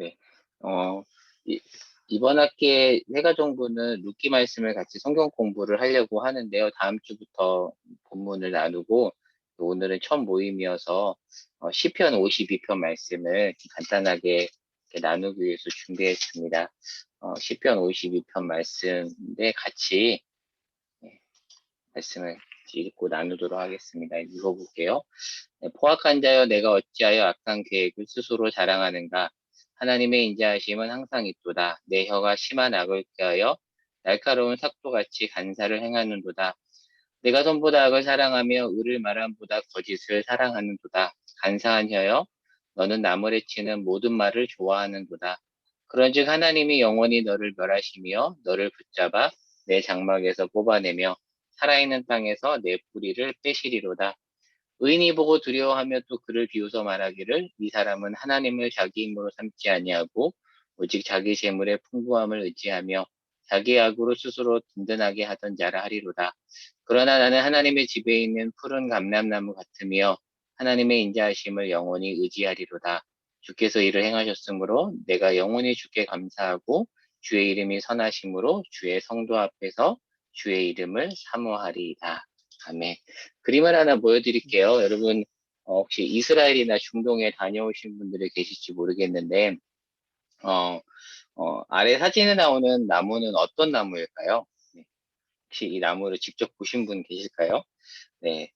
네. 어, 이, 이번 학기에 해가정부는 룻기 말씀을 같이 성경 공부를 하려고 하는데요. 다음 주부터 본문을 나누고, 또 오늘은 첫 모임이어서 시편 52편 말씀을 간단하게 이렇게 나누기 위해서 준비했습니다. 시편 52편 말씀인데 같이 말씀을 읽고 나누도록 하겠습니다. 읽어볼게요. 네, 포악한 자여 내가 어찌하여 악한 계획을 스스로 자랑하는가. 하나님의 인자하심은 항상 있도다. 내 혀가 심한 악을 꾀하여 날카로운 삭도같이 간사를 행하는도다. 내가 선보다 악을 사랑하며 의를 말함보다 거짓을 사랑하는도다. 간사한 혀여 너는 남을 해치는 모든 말을 좋아하는도다. 그런즉 하나님이 영원히 너를 멸하시며 너를 붙잡아 내 장막에서 뽑아내며 살아있는 땅에서 내 뿌리를 빼시리로다. 의인이 보고 두려워하며 또 그를 비웃어 말하기를 이 사람은 하나님을 자기 힘으로 삼지 아니하고 오직 자기 재물의 풍부함을 의지하며 자기 악으로 스스로 든든하게 하던 자라 하리로다. 그러나 나는 하나님의 집에 있는 푸른 감람나무 같으며 하나님의 인자하심을 영원히 의지하리로다. 주께서 이를 행하셨으므로 내가 영원히 주께 감사하고 주의 이름이 선하심으로 주의 성도 앞에서 주의 이름을 사모하리이다. 아멘. 그림을 하나 보여드릴게요. 여러분, 혹시 이스라엘이나 중동에 다녀오신 분들이 계실지 모르겠는데, 어, 아래 사진에 나오는 나무는 어떤 나무일까요? 네, 혹시 이 나무를 직접 보신 분 계실까요? 네,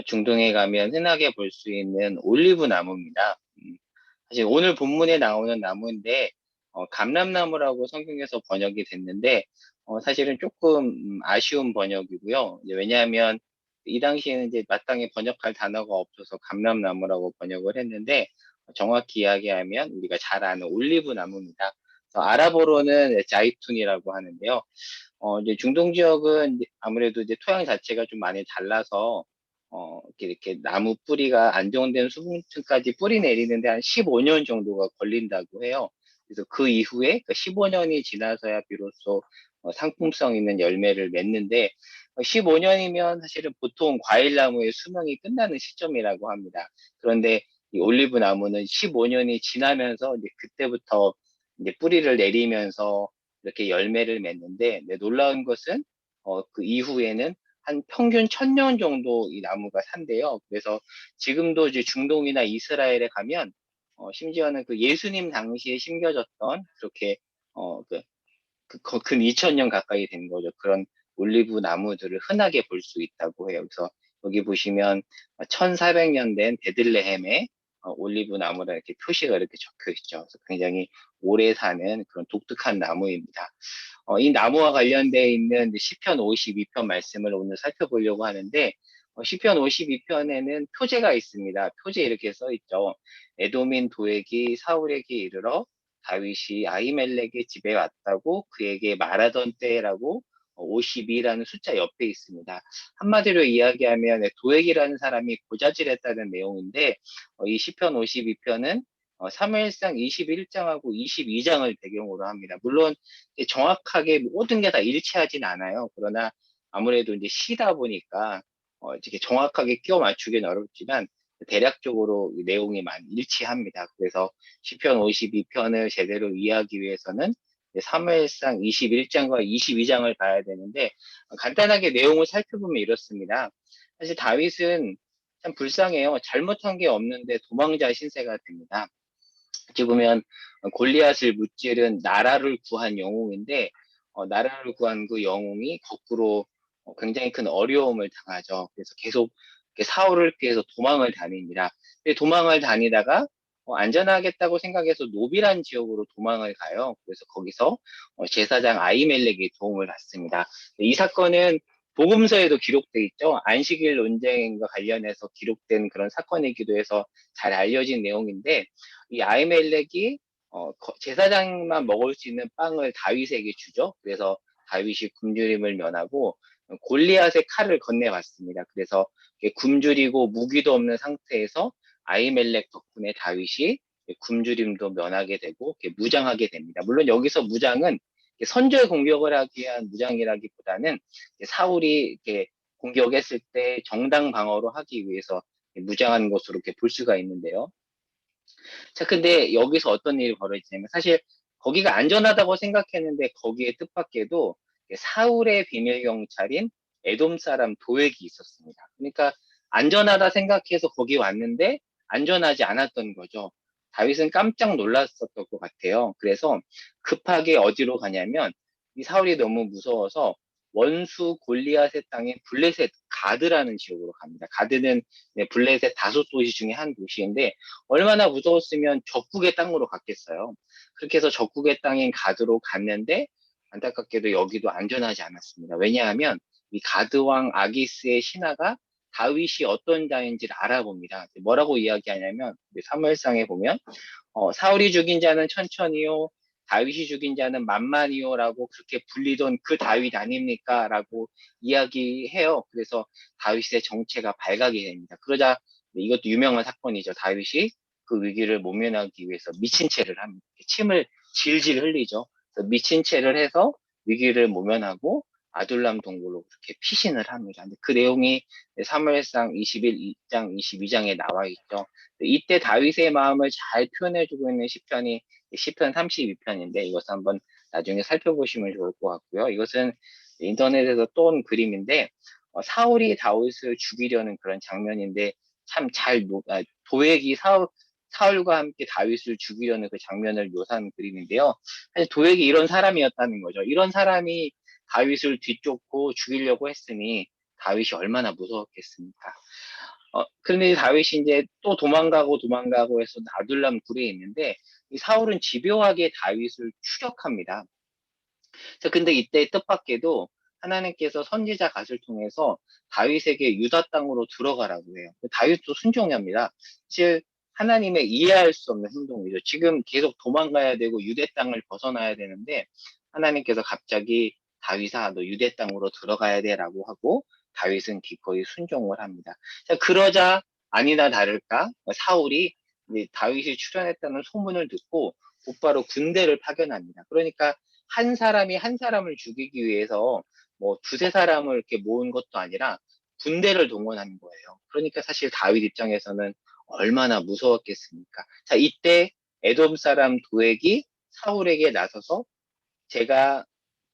중동에 가면 흔하게 볼 수 있는 올리브 나무입니다. 사실 오늘 본문에 나오는 나무인데, 감람나무라고 성경에서 번역이 됐는데, 사실은 조금 아쉬운 번역이고요. 이제 왜냐하면 이 당시에는 이제 마땅히 번역할 단어가 없어서 감람나무라고 번역을 했는데, 정확히 이야기하면 우리가 잘 아는 올리브 나무입니다. 아랍어로는 자이툰이라고 하는데요. 이제 중동 지역은 이제 아무래도 이제 토양 자체가 좀 많이 달라서, 이렇게 나무 뿌리가 안정된 수분층까지 뿌리 내리는데 한 15년 정도가 걸린다고 해요. 그래서 그 이후에 15년이 지나서야 비로소 상품성 있는 열매를 맺는데, 15년이면 사실은 보통 과일나무의 수명이 끝나는 시점이라고 합니다. 그런데 이 올리브 나무는 15년이 지나면서 이제 그때부터 이제 뿌리를 내리면서 이렇게 열매를 맺는데, 네, 놀라운 것은 그 이후에는 한 평균 1000년 정도 이 나무가 산대요. 그래서 지금도 이제 중동이나 이스라엘에 가면 심지어는 그 예수님 당시에 심겨졌던 그렇게 근 2000년 가까이 된 거죠. 그런 올리브 나무들을 흔하게 볼 수 있다고 해요. 그래서 여기 보시면 1400년 된 베들레헴에 올리브 나무라 이렇게 표시가 이렇게 적혀 있죠. 그래서 굉장히 오래 사는 그런 독특한 나무입니다. 이 나무와 관련되어 있는 시편 52편 말씀을 오늘 살펴보려고 하는데, 시편 52편에는 표제가 있습니다. 표제 이렇게 써 있죠. 에도민 도액이 사울에게 이르러 다윗이 아히멜렉의 집에 왔다고 그에게 말하던 때라고 52라는 숫자 옆에 있습니다. 한마디로 이야기하면 도액이라는 사람이 고자질했다는 내용인데, 이 시편 52편은 사무엘상 21장하고 22장을 배경으로 합니다. 물론 정확하게 모든 게 다 일치하진 않아요. 그러나 아무래도 이제 시다 보니까 이렇게 정확하게 끼워 맞추기는 어렵지만 대략적으로 내용이 많이 일치합니다. 그래서 시편 52편을 제대로 이해하기 위해서는 사무엘상 21장과 22장을 봐야 되는데, 간단하게 내용을 살펴보면 이렇습니다. 사실 다윗은 참 불쌍해요. 잘못한 게 없는데 도망자 신세가 됩니다. 어찌 보면 골리앗을 무찌른 나라를 구한 영웅인데, 나라를 구한 그 영웅이 거꾸로 굉장히 큰 어려움을 당하죠. 그래서 계속 사울을 피해서 도망을 다닙니다. 도망을 다니다가 안전하겠다고 생각해서 노비란 지역으로 도망을 가요. 그래서 거기서 제사장 아히멜렉의 도움을 받습니다. 이 사건은 복음서에도 기록돼 있죠. 안식일 논쟁과 관련해서 기록된 그런 사건이기도 해서 잘 알려진 내용인데, 이 아히멜렉이 제사장만 먹을 수 있는 빵을 다윗에게 주죠. 그래서 다윗이 굶주림을 면하고 골리앗의 칼을 건네왔습니다. 그래서 굶주리고 무기도 없는 상태에서 아히멜렉 덕분에 다윗이 굶주림도 면하게 되고 무장하게 됩니다. 물론 여기서 무장은 선제 공격을 하기 위한 무장이라기보다는 사울이 이렇게 공격했을 때 정당 방어로 하기 위해서 무장한 것으로 이렇게 볼 수가 있는데요. 자, 근데 여기서 어떤 일이 벌어지냐면 사실 거기가 안전하다고 생각했는데 거기에 뜻밖에도 사울의 비밀 경찰인 에돔 사람 도액이 있었습니다. 그러니까 안전하다 생각해서 거기 왔는데 안전하지 않았던 거죠. 다윗은 깜짝 놀랐었던 것 같아요. 그래서 급하게 어디로 가냐면 이 사울이 너무 무서워서 원수 골리앗의 땅인 블레셋 가드라는 지역으로 갑니다. 가드는 블레셋 다섯 도시 중에 한 도시인데 얼마나 무서웠으면 적국의 땅으로 갔겠어요. 그렇게 해서 적국의 땅인 가드로 갔는데 안타깝게도 여기도 안전하지 않았습니다. 왜냐하면 이 가드 왕 아기스의 신하가 다윗이 어떤 자인지를 알아봅니다. 뭐라고 이야기하냐면 사무엘상에 보면 사울이 죽인 자는 천천히요, 다윗이 죽인 자는 만만히요라고 그렇게 불리던 그 다윗 아닙니까? 라고 이야기해요. 그래서 다윗의 정체가 발각이 됩니다. 그러자 이것도 유명한 사건이죠. 다윗이 그 위기를 모면하기 위해서 미친 채를 합니다. 침을 질질 흘리죠. 미친 채를 해서 위기를 모면하고 아둘람 동굴로 그렇게 피신을 합니다. 근데 그 내용이 사무엘상 21장, 22장에 나와 있죠. 이때 다윗의 마음을 잘 표현해주고 있는 시편이 시편 32편인데 이것을 한번 나중에 살펴보시면 좋을 것 같고요. 이것은 인터넷에서 또 온 그림인데 사울이 다윗을 죽이려는 그런 장면인데 참 잘 도액이 사울과 함께 다윗을 죽이려는 그 장면을 묘사한 그림인데요. 사실 도액이 이런 사람이었다는 거죠. 이런 사람이 다윗을 뒤쫓고 죽이려고 했으니 다윗이 얼마나 무서웠겠습니까? 그런데 다윗이 이제 또 도망가고 해서 아둘람 굴에 있는데 이 사울은 집요하게 다윗을 추격합니다. 자, 근데 이때 뜻밖에도 하나님께서 선지자 갓을 통해서 다윗에게 유다 땅으로 들어가라고 해요. 다윗도 순종합니다. 즉 하나님의 이해할 수 없는 행동이죠. 지금 계속 도망가야 되고 유대 땅을 벗어나야 되는데 하나님께서 갑자기 다윗아 너 유대 땅으로 들어가야 돼라고 하고 다윗은 기꺼이 순종을 합니다. 자, 그러자 아니나 다를까 사울이 이제 다윗이 출현했다는 소문을 듣고 곧바로 군대를 파견합니다. 그러니까 한 사람이 한 사람을 죽이기 위해서 뭐 두세 사람을 이렇게 모은 것도 아니라 군대를 동원한 거예요. 그러니까 사실 다윗 입장에서는 얼마나 무서웠겠습니까? 자, 이때 에돔 사람 도액이 사울에게 나서서 제가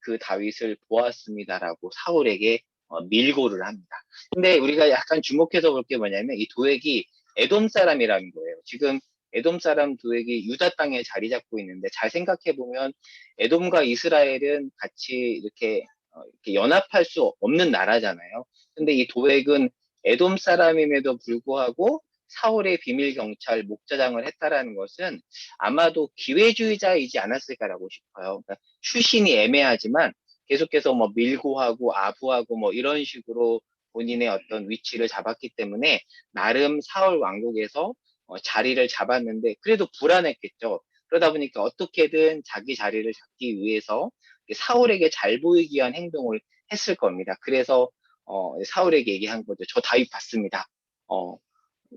그 다윗을 보았습니다라고 사울에게 밀고를 합니다. 근데 우리가 약간 주목해서 볼 게 뭐냐면 이 도액이 에돔 사람이라는 거예요. 지금 에돔 사람 도액이 유다 땅에 자리 잡고 있는데 잘 생각해 보면 에돔과 이스라엘은 같이 이렇게 연합할 수 없는 나라잖아요. 근데 이 도액은 에돔 사람임에도 불구하고 사울의 비밀 경찰 목자장을 했다라는 것은 아마도 기회주의자이지 않았을까라고 싶어요. 그러니까 출신이 애매하지만 계속해서 뭐 밀고 하고 아부하고 뭐 이런 식으로 본인의 어떤 위치를 잡았기 때문에 나름 사울 왕국에서 자리를 잡았는데 그래도 불안했겠죠. 그러다 보니까 어떻게든 자기 자리를 잡기 위해서 사울에게 잘 보이기 위한 행동을 했을 겁니다. 그래서 사울에게 얘기한 거죠. 저 다윗 봤습니다. 어,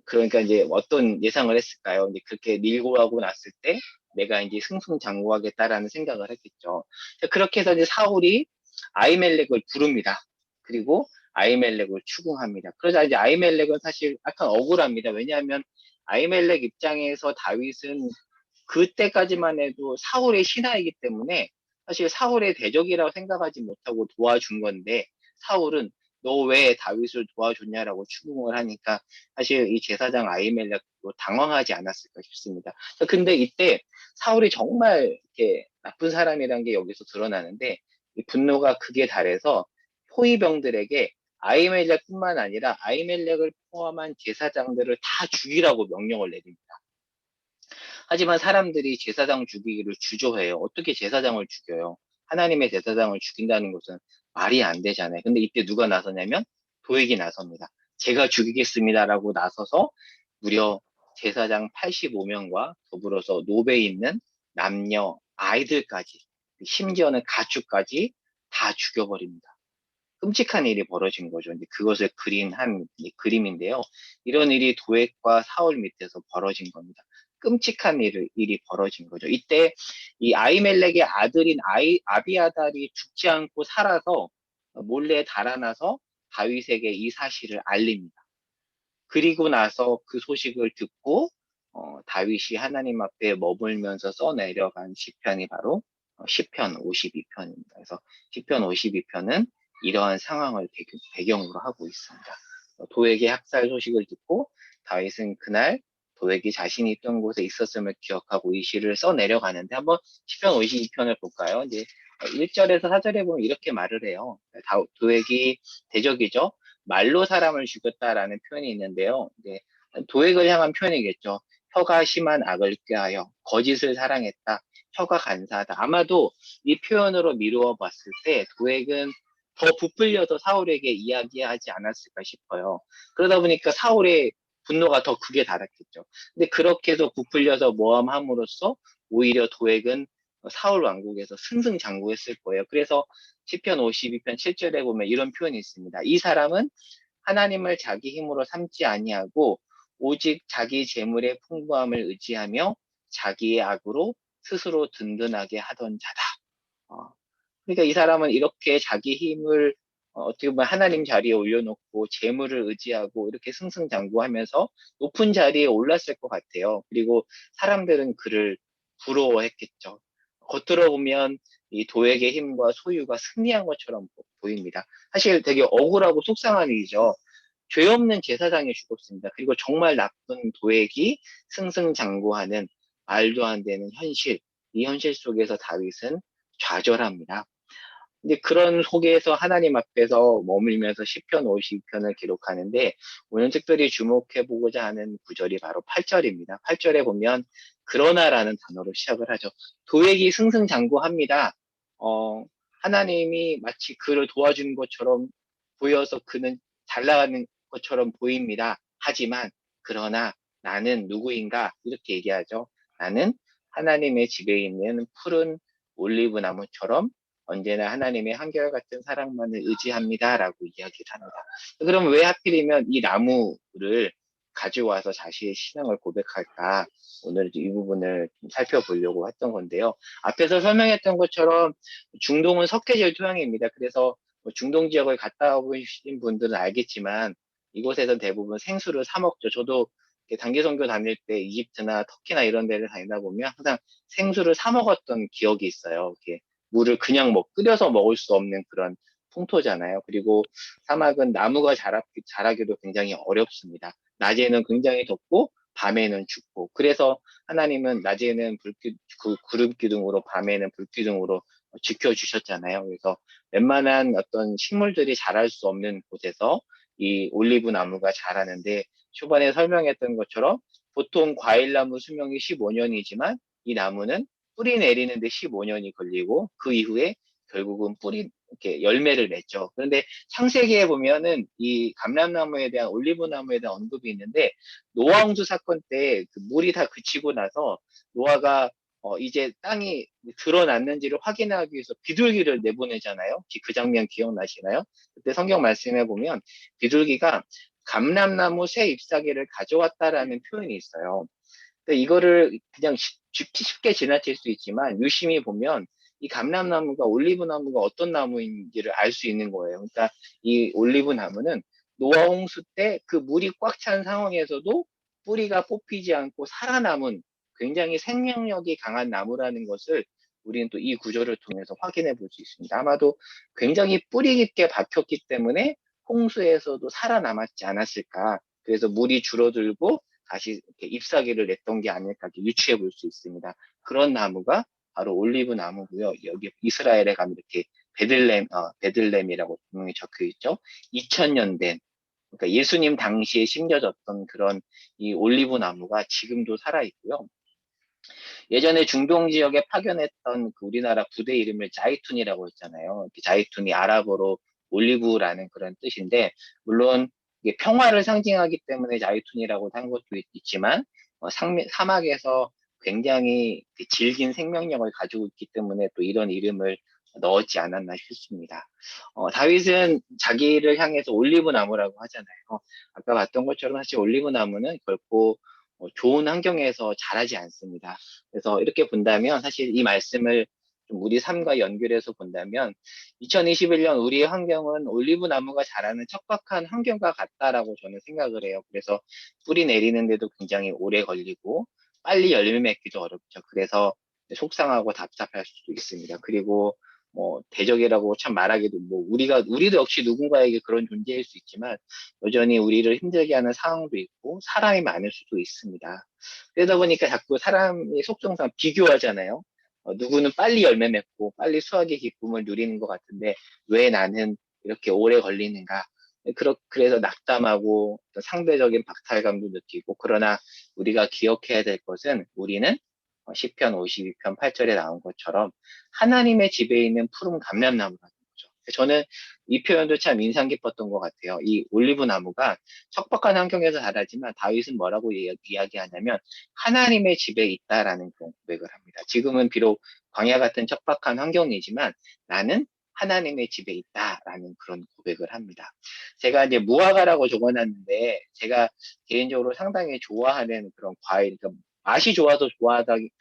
그러니까 이제 어떤 예상을 했을까요? 이제 그렇게 밀고 하고 났을 때 내가 이제 승승장구하겠다라는 생각을 했겠죠. 그렇게 해서 이제 사울이 아이멜렉을 부릅니다. 그리고 아이멜렉을 추궁합니다. 그러자 이제 아이멜렉은 사실 약간 억울합니다. 왜냐하면 아이멜렉 입장에서 다윗은 그때까지만 해도 사울의 신하이기 때문에 사실 사울의 대적이라고 생각하지 못하고 도와준 건데 사울은 너 왜 다윗을 도와줬냐라고 추궁을 하니까 사실 이 제사장 아히멜렉도 당황하지 않았을까 싶습니다. 근데 이때 사울이 정말 이렇게 나쁜 사람이라는 게 여기서 드러나는데 이 분노가 극에 달해서 호위병들에게 아히멜렉뿐만 아니라 아히멜렉을 포함한 제사장들을 다 죽이라고 명령을 내립니다. 하지만 사람들이 제사장 죽이기를 주저해요. 어떻게 제사장을 죽여요? 하나님의 제사장을 죽인다는 것은 말이 안 되잖아요. 근데 이때 누가 나서냐면 도액이 나섭니다. 제가 죽이겠습니다라고 나서서 무려 제사장 85명과 더불어서 노베에 있는 남녀, 아이들까지, 심지어는 가축까지 다 죽여버립니다. 끔찍한 일이 벌어진 거죠. 이제 그것을 그린 한 그림인데요. 이런 일이 도액과 사울 밑에서 벌어진 겁니다. 끔찍한 일이 벌어진 거죠. 이때 이 아이멜렉의 아들인 아비아달이 죽지 않고 살아서 몰래 달아나서 다윗에게 이 사실을 알립니다. 그리고 나서 그 소식을 듣고 다윗이 하나님 앞에 머물면서 써내려간 시편이 바로 시편 52편입니다. 그래서 시편 52편은 이러한 상황을 배경으로 하고 있습니다. 도액의 학살 소식을 듣고 다윗은 그날 도액이 자신이 있던 곳에 있었음을 기억하고 이 시를 써내려가는데 한번 시편 52편을 볼까요? 이제 1절에서 4절에 보면 이렇게 말을 해요. 도액이 대적이죠. 말로 사람을 죽였다라는 표현이 있는데요. 도액을 향한 표현이겠죠. 혀가 심한 악을 꾀하여 거짓을 사랑했다. 혀가 간사하다. 아마도 이 표현으로 미루어 봤을 때 도액은 더 부풀려서 사울에게 이야기하지 않았을까 싶어요. 그러다 보니까 사울의 분노가 더 크게 달았겠죠. 근데 그렇게 해서 부풀려서 모함함으로써 오히려 도액은 사울 왕국에서 승승장구했을 거예요. 그래서 시편 52편 7절에 보면 이런 표현이 있습니다. 이 사람은 하나님을 자기 힘으로 삼지 아니하고 오직 자기 재물의 풍부함을 의지하며 자기의 악으로 스스로 든든하게 하던 자다. 어, 그러니까 이 사람은 이렇게 자기 힘을 떻게 보면 하나님 자리에 올려놓고 재물을 의지하고 이렇게 승승장구하면서 높은 자리에 올랐을 것 같아요. 그리고 사람들은 그를 부러워했겠죠. 겉으로 보면 이 도액의 힘과 소유가 승리한 것처럼 보입니다. 사실 되게 억울하고 속상한 일이죠. 죄 없는 제사장이 죽었습니다. 그리고 정말 나쁜 도액이 승승장구하는 말도 안 되는 현실, 이 현실 속에서 다윗은 좌절합니다. 근데 그런 속에서 하나님 앞에서 머물면서 시편 52편을 기록하는데 오늘 특별히 주목해 보고자 하는 구절이 바로 8절입니다. 8절에 보면 그러나라는 단어로 시작을 하죠. 도액이 승승장구합니다. 어, 하나님이 마치 그를 도와주는 것처럼 보여서 그는 잘 나가는 것처럼 보입니다. 하지만 그러나 나는 누구인가 이렇게 얘기하죠. 나는 하나님의 집에 있는 푸른 올리브 나무처럼 언제나 하나님의 한결같은 사랑만을 의지합니다라고 이야기를 합니다. 그럼 왜 하필이면 이 나무를 가져와서 자신의 신앙을 고백할까? 오늘 이 부분을 좀 살펴보려고 했던 건데요. 앞에서 설명했던 것처럼 중동은 석회질 토양입니다. 그래서 뭐 중동 지역을 갔다 오신 분들은 알겠지만 이곳에선 대부분 생수를 사 먹죠. 저도 단기 선교 다닐 때 이집트나 터키나 이런 데를 다니다 보면 항상 생수를 사 먹었던 기억이 있어요. 이렇게 물을 그냥 끓여서 먹을 수 없는 그런 풍토잖아요. 그리고 사막은 나무가 자라기도 굉장히 어렵습니다. 낮에는 굉장히 덥고 밤에는 춥고 그래서 하나님은 낮에는 구름 기둥으로 밤에는 불 기둥으로 지켜주셨잖아요. 그래서 웬만한 어떤 식물들이 자랄 수 없는 곳에서 이 올리브 나무가 자라는데 초반에 설명했던 것처럼 보통 과일나무 수명이 15년이지만 이 나무는 뿌리 내리는데 15년이 걸리고 그 이후에 결국은 이렇게 열매를 맺죠. 그런데 창세기에 보면은 이 감람나무에 대한 올리브나무에 대한 언급이 있는데 노아 홍수 사건 때 그 물이 다 그치고 나서 노아가 이제 땅이 드러났는지를 확인하기 위해서 비둘기를 내보내잖아요. 혹시 그 장면 기억나시나요? 그때 성경 말씀에 보면 비둘기가 감람나무 새 잎사귀를 가져왔다라는 표현이 있어요. 근데 이거를 그냥 쉽게 지나칠 수 있지만 유심히 보면 이 감람나무가 올리브나무가 어떤 나무인지를 알 수 있는 거예요. 그러니까 이 올리브나무는 노아 홍수 때 그 물이 꽉 찬 상황에서도 뿌리가 뽑히지 않고 살아남은 굉장히 생명력이 강한 나무라는 것을 우리는 또 이 구조를 통해서 확인해 볼 수 있습니다. 아마도 굉장히 뿌리 깊게 박혔기 때문에 홍수에서도 살아남았지 않았을까. 그래서 물이 줄어들고 다시 이렇게 잎사귀를 냈던 게 아닐까 유추해 볼 수 있습니다. 그런 나무가 바로 올리브 나무고요. 여기 이스라엘에 가면 이렇게 베들렘이라고 분명히 적혀 있죠. 2000년 된, 그러니까 예수님 당시에 심겨졌던 그런 이 올리브 나무가 지금도 살아 있고요. 예전에 중동 지역에 파견했던 그 우리나라 부대 이름을 자이툰이라고 했잖아요. 자이툰이 아랍어로 올리브라는 그런 뜻인데, 물론 이게 평화를 상징하기 때문에 자이툰이라고 한 것도 있지만, 사막에서 굉장히 그 질긴 생명력을 가지고 있기 때문에 또 이런 이름을 넣었지 않았나 싶습니다. 다윗은 자기를 향해서 올리브 나무라고 하잖아요. 아까 봤던 것처럼 사실 올리브 나무는 결코 좋은 환경에서 자라지 않습니다. 그래서 이렇게 본다면 사실 이 말씀을 좀 우리 삶과 연결해서 본다면 2021년 우리의 환경은 올리브 나무가 자라는 척박한 환경과 같다라고 저는 생각을 해요. 그래서 뿌리 내리는데도 굉장히 오래 걸리고 빨리 열매 맺기도 어렵죠. 그래서 속상하고 답답할 수도 있습니다. 그리고 뭐 대적이라고 참 말하기도 뭐 우리도 역시 누군가에게 그런 존재일 수 있지만 여전히 우리를 힘들게 하는 상황도 있고 사람이 많을 수도 있습니다. 그러다 보니까 자꾸 사람이 속성상 비교하잖아요. 누구는 빨리 열매 맺고 빨리 수확의 기쁨을 누리는 것 같은데 왜 나는 이렇게 오래 걸리는가? 그래서 낙담하고 상대적인 박탈감도 느끼고 그러나 우리가 기억해야 될 것은 우리는 시편 52편 8절에 나온 것처럼 하나님의 집에 있는 푸른 감람나무라는 거죠. 저는 이 표현도 참 인상 깊었던 것 같아요. 이 올리브 나무가 척박한 환경에서 자라지만 다윗은 뭐라고 이야기하냐면 하나님의 집에 있다라는 그런 고백을 합니다. 지금은 비록 광야 같은 척박한 환경이지만 나는 하나님의 집에 있다라는 그런 고백을 합니다. 제가 이제 무화과라고 적어놨는데 제가 개인적으로 상당히 좋아하는 그런 과일, 그러니까 맛이 좋아서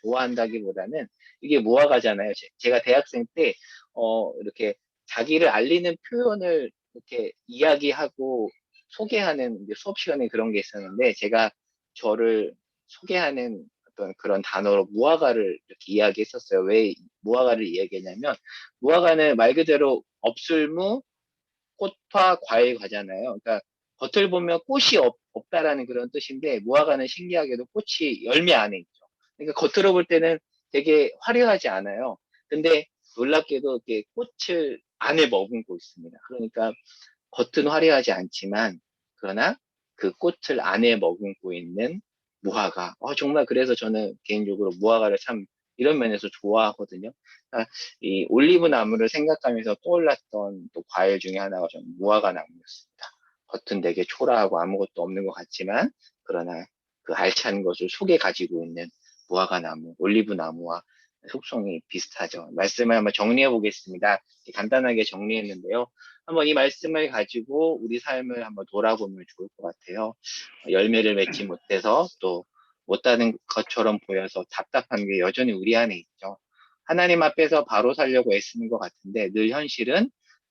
좋아한다기보다는 이게 무화과잖아요. 제가 대학생 때, 이렇게 자기를 알리는 표현을 이렇게 이야기하고 소개하는 이제 수업 시간에 그런 게 있었는데 제가 저를 소개하는 어떤 그런 단어로 무화과를 이렇게 이야기했었어요. 왜 무화과를 이야기했냐면 무화과는 말 그대로 없을무 꽃화 과일 과잖아요. 그러니까 겉을 보면 꽃이 없다라는 그런 뜻인데 무화과는 신기하게도 꽃이 열매 안에 있죠. 그러니까 겉으로 볼 때는 되게 화려하지 않아요. 근데 놀랍게도 이렇게 꽃을 안에 머금고 있습니다. 그러니까 겉은 화려하지 않지만 그러나 그 꽃을 안에 머금고 있는 무화과. 정말 그래서 저는 개인적으로 무화과를 참 이런 면에서 좋아하거든요. 그러니까 이 올리브 나무를 생각하면서 떠올랐던 또 과일 중에 하나가 저는 무화과 나무였습니다. 겉은 되게 초라하고 아무것도 없는 것 같지만 그러나 그 알찬 것을 속에 가지고 있는 무화과 나무, 올리브 나무와 속성이 비슷하죠. 말씀을 한번 정리해 보겠습니다. 간단하게 정리했는데요. 한번 이 말씀을 가지고 우리 삶을 한번 돌아보면 좋을 것 같아요. 열매를 맺지 못해서 또 못하는 것처럼 보여서 답답한 게 여전히 우리 안에 있죠. 하나님 앞에서 바로 살려고 애쓰는 것 같은데 늘 현실은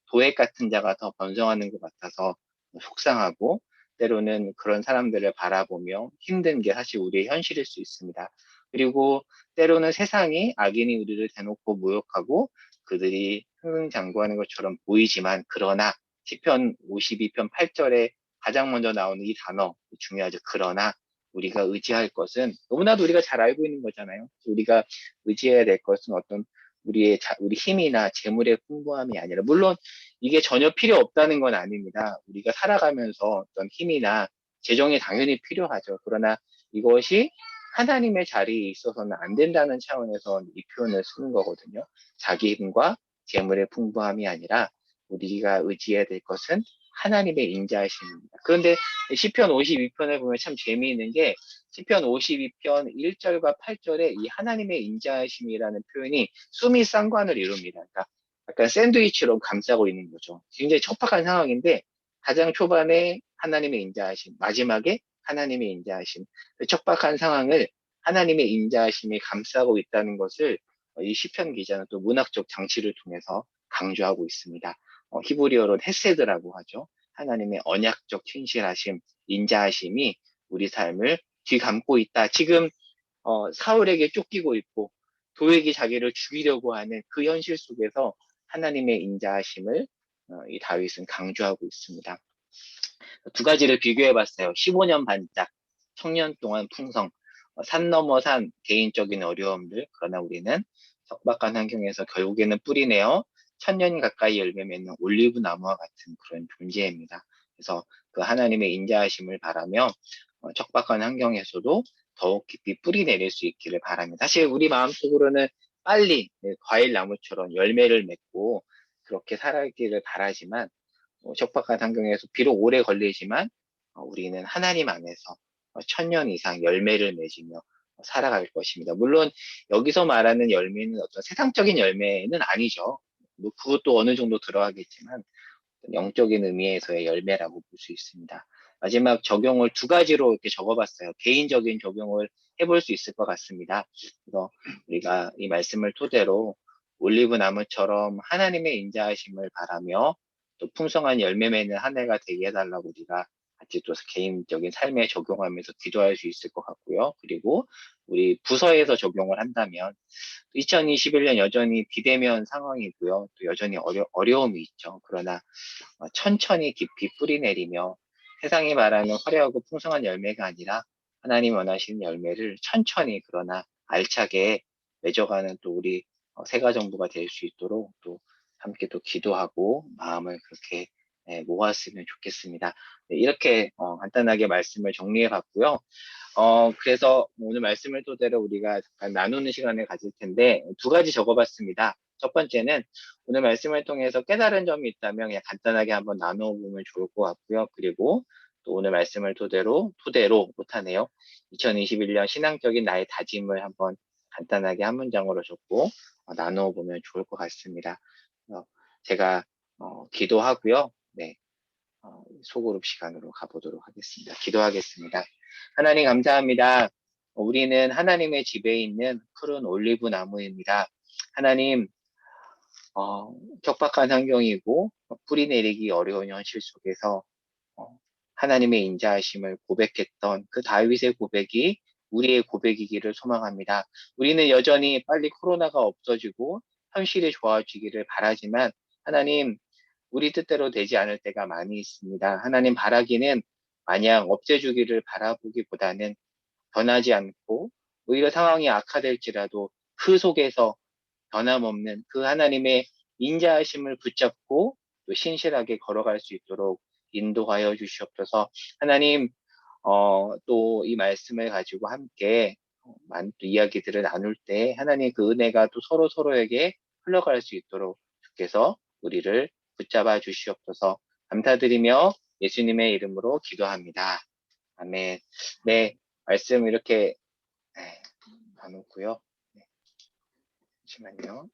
도액 같은 자가 더 번성하는 것 같아서 속상하고 때로는 그런 사람들을 바라보며 힘든 게 사실 우리의 현실일 수 있습니다. 그리고 때로는 세상이 악인이 우리를 대놓고 모욕하고 그들이 흥흥장구하는 것처럼 보이지만 그러나 시편 52편 8절에 가장 먼저 나오는 이 단어 중요하죠. 그러나 우리가 의지할 것은 너무나도 우리가 잘 알고 있는 거잖아요. 우리가 의지해야 될 것은 어떤 우리 힘이나 재물의 풍부함이 아니라 물론 이게 전혀 필요 없다는 건 아닙니다. 우리가 살아가면서 어떤 힘이나 재정이 당연히 필요하죠. 그러나 이것이 하나님의 자리에 있어서는 안 된다는 차원에서 이 표현을 쓰는 거거든요. 자기 힘과 재물의 풍부함이 아니라 우리가 의지해야 될 것은 하나님의 인자하심입니다. 그런데 시편 52편을 보면 참 재미있는 게 시편 52편 1절과 8절에 이 하나님의 인자하심이라는 표현이 수미 쌍관을 이룹니다. 그러니까 약간 샌드위치로 감싸고 있는 거죠. 굉장히 척박한 상황인데 가장 초반에 하나님의 인자하심, 마지막에 하나님의 인자하심, 그 척박한 상황을 하나님의 인자하심이 감싸고 있다는 것을 이 시편 기자는 또 문학적 장치를 통해서 강조하고 있습니다. 히브리어로 헤세드라고 하죠. 하나님의 언약적 신실하심, 인자하심이 우리 삶을 뒤감고 있다. 지금 사울에게 쫓기고 있고 도액이 자기를 죽이려고 하는 그 현실 속에서 하나님의 인자하심을 이 다윗은 강조하고 있습니다. 두 가지를 비교해 봤어요. 15년 반짝, 청년 동안 풍성, 산 넘어 산 개인적인 어려움들, 그러나 우리는 척박한 환경에서 결국에는 뿌리내어 천년 가까이 열매 맺는 올리브 나무와 같은 그런 존재입니다. 그래서 그 하나님의 인자하심을 바라며 척박한 환경에서도 더욱 깊이 뿌리 내릴 수 있기를 바랍니다. 사실 우리 마음속으로는 빨리 과일 나무처럼 열매를 맺고 그렇게 살아가기를 바라지만 척박한 환경에서 비록 오래 걸리지만 우리는 하나님 안에서 천년 이상 열매를 맺으며 살아갈 것입니다. 물론 여기서 말하는 열매는 어떤 세상적인 열매는 아니죠. 뭐 그것도 어느 정도 들어가겠지만 영적인 의미에서의 열매라고 볼 수 있습니다. 마지막 적용을 두 가지로 이렇게 적어봤어요. 개인적인 적용을 해볼 수 있을 것 같습니다. 그래서 우리가 이 말씀을 토대로 올리브 나무처럼 하나님의 인자하심을 바라며 또 풍성한 열매 맺는 한 해가 되게 해달라고 우리가 같이 또 개인적인 삶에 적용하면서 기도할 수 있을 것 같고요. 그리고 우리 부서에서 적용을 한다면 2021년 여전히 비대면 상황이고요. 또 여전히 어려움이 있죠. 그러나 천천히 깊이 뿌리 내리며 세상이 말하는 화려하고 풍성한 열매가 아니라 하나님 원하시는 열매를 천천히 그러나 알차게 맺어가는 또 우리 새가정부가 될 수 있도록 또 함께 또 기도하고 마음을 그렇게 모았으면 좋겠습니다. 네, 이렇게 간단하게 말씀을 정리해 봤고요. 그래서 오늘 말씀을 토대로 우리가 잠깐 나누는 시간을 가질 텐데, 두 가지 적어봤습니다. 첫 번째는 오늘 말씀을 통해서 깨달은 점이 있다면 그냥 간단하게 한번 나누어 보면 좋을 것 같고요. 그리고 또 오늘 말씀을 토대로 못하네요. 2021년 신앙적인 나의 다짐을 한번 간단하게 한 문장으로 적고 나누어 보면 좋을 것 같습니다. 제가 기도하고요. 네, 소그룹 시간으로 가보도록 하겠습니다. 기도하겠습니다. 하나님 감사합니다. 우리는 하나님의 집에 있는 푸른 올리브 나무입니다. 하나님, 척박한 환경이고 뿌리 내리기 어려운 현실 속에서 어, 하나님의 인자하심을 고백했던 그 다윗의 고백이 우리의 고백이기를 소망합니다. 우리는 여전히 빨리 코로나가 없어지고 현실이 좋아지기를 바라지만 하나님, 우리 뜻대로 되지 않을 때가 많이 있습니다. 하나님 바라기는 마냥 없애주기를 바라보기보다는 변하지 않고 오히려 상황이 악화될지라도 그 속에서 변함없는 그 하나님의 인자하심을 붙잡고 또 신실하게 걸어갈 수 있도록 인도하여 주시옵소서. 하나님, 또 이 말씀을 가지고 함께 많은 또 이야기들을 나눌 때 하나님 그 은혜가 또 서로 서로에게 흘러갈 수 있도록 주께서 우리를 붙잡아 주시옵소서. 감사드리며 예수님의 이름으로 기도합니다. 아멘. 네, 말씀 이렇게 나누고요. 네, 잠시만요.